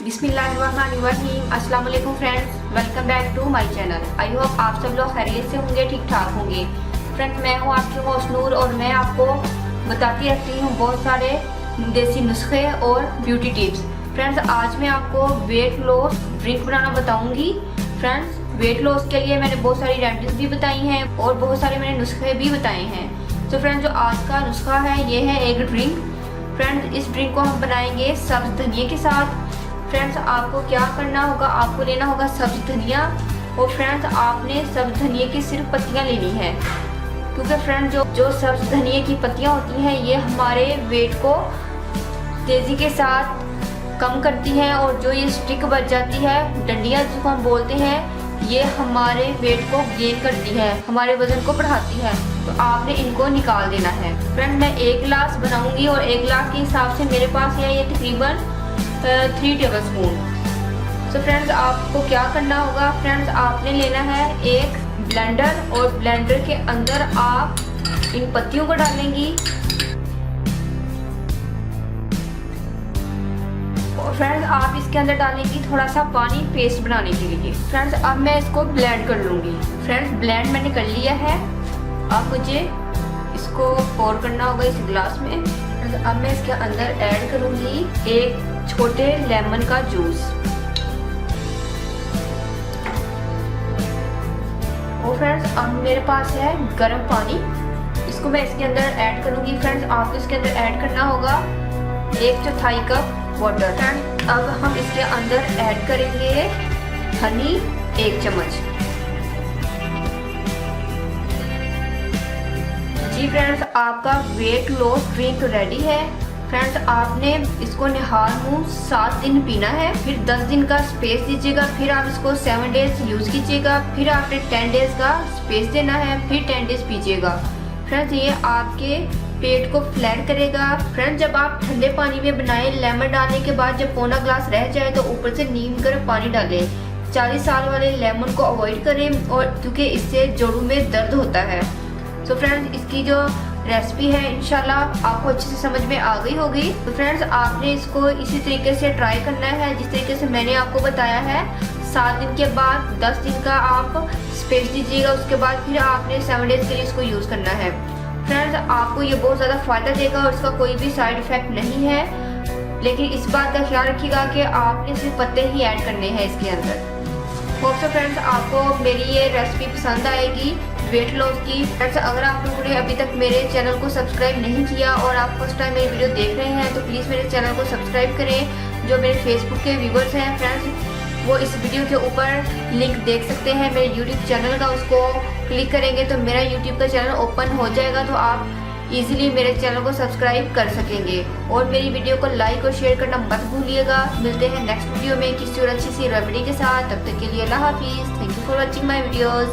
बिस्मिल्लाहिर्रहमानिर्रहीम। अस्सलाम वालेकुम friends, welcome back to my channel. I hope आप सब लोग खैरियत से होंगे, ठीक ठाक होंगे। फ्रेंड्स, मैं हूँ आपकी होस्ट नूर और मैं आपको बताती रहती हूँ बहुत सारे देसी नुस्खे और ब्यूटी टिप्स। फ्रेंड्स, आज मैं आपको वेट लॉस ड्रिंक बनाना बताऊँगी। फ्रेंड्स, वेट लॉस के लिए मैंने बहुत सारी रेमेडीज भी बताई हैं और बहुत सारे मैंने नुस्खे भी बताए हैं। तो फ्रेंड्स, जो आज का नुस्खा है ये है एक ड्रिंक। फ्रेंड्स, इस ड्रिंक को हम बनाएंगे सब्ज धनिया के साथ। फ्रेंड्स, आपको क्या करना होगा, आपको लेना होगा सब्ज धनिया और फ्रेंड्स आपने सब्ज धनिया की सिर्फ पत्तियां लेनी है, क्योंकि फ्रेंड्स जो सब्ज धनिया की पत्तियां होती हैं ये हमारे वेट को तेज़ी के साथ कम करती हैं और जो ये स्टिक बच जाती है, डंडियाँ जिसको हम बोलते हैं, ये हमारे वेट को गेन करती है, हमारे वजन को बढ़ाती है। तो आपने इनको निकाल देना है। फ्रेंड, मैं 1 गिलास बनाऊंगी और 1 गिलास के हिसाब से मेरे पास है ये तकरीबन 3 टेबल स्पून। तो फ्रेंड्स, आपको क्या करना होगा, फ्रेंड्स आपने लेना है एक ब्लेंडर और ब्लेंडर के अंदर आप इन पत्तियों को डालेंगी और फ्रेंड्स आप इसके अंदर डालेंगी थोड़ा सा पानी पेस्ट बनाने के लिए। फ्रेंड्स, अब मैं इसको ब्लेंड कर लूँगी। फ्रेंड्स, ब्लेंड मैंने कर लिया है। अब मुझे इसको पोर करना होगा इस गिलास में। अब मैं इसके अंदर ऐड करूँगी एक छोटे लेमन का जूस और फ्रेंड्स अब मेरे पास है गर्म पानी, इसको मैं इसके अंदर ऐड करूँगी। फ्रेंड्स, आपको इसके अंदर ऐड करना होगा 1/4 कप वाटर। फ्रेंड्स, अब हम इसके अंदर ऐड करेंगे हनी 1 चम्मच। जी फ्रेंड्स, आपका वेट लॉस ड्रिंक रेडी है। फ्रेंड्स, आपने इसको निहाल मुंह 7 दिन पीना है, फिर 10 दिन का स्पेस दीजिएगा, फिर आप इसको 7 डेज यूज कीजिएगा, फिर आपने 10 डेज का स्पेस देना है, फिर 10 डेज पीजिएगा। फ्रेंड्स, ये आपके पेट को फ्लैट करेगा। फ्रेंड्स, जब आप ठंडे पानी में बनाएं, लेमन डालने के बाद जब पौना ग्लास रह जाए तो ऊपर से नीम गर्म पानी डालें। 40 साल वाले लेमन को अवॉइड करें और क्योंकि इससे जोड़ों में दर्द होता है। तो फ्रेंड्स, इसकी जो रेसिपी है इंशाल्लाह आपको अच्छे से समझ में आ गई होगी। तो फ्रेंड्स, आपने इसको इसी तरीके से ट्राई करना है जिस तरीके से मैंने आपको बताया है। 7 दिन के बाद 10 दिन का आप स्पेस दीजिएगा, उसके बाद फिर आपने 7 डेज के लिए इसको यूज़ करना है। फ्रेंड्स, आपको ये बहुत ज़्यादा फ़ायदा देगा और इसका कोई भी साइड इफ़ेक्ट नहीं है, लेकिन इस बात का ख्याल रखिएगा कि आपने सिर्फ पत्ते ही ऐड करने हैं इसके अंदर। होप सो फ्रेंड्स आपको मेरी ये रेसिपी पसंद आएगी वेट लॉस की। फ्रेंड्स, अगर आप लोगों ने अभी तक मेरे चैनल को सब्सक्राइब नहीं किया और आप फर्स्ट टाइम मेरी वीडियो देख रहे हैं तो प्लीज़ मेरे चैनल को सब्सक्राइब करें। जो मेरे फेसबुक के व्यूवर्स हैं फ्रेंड्स, वो इस वीडियो के ऊपर लिंक देख सकते हैं मेरे यूट्यूब चैनल का, उसको क्लिक करेंगे तो मेरा यूट्यूब का चैनल ओपन हो जाएगा, तो आप इजीली मेरे चैनल को सब्सक्राइब कर सकेंगे और मेरी वीडियो को लाइक और शेयर करना मत भूलिएगा। मिलते हैं नेक्स्ट वीडियो में किसी और अच्छी सी रेमेडी के साथ। तब तक के लिए अल्लाह हाफिज़। Thank you for watching my videos.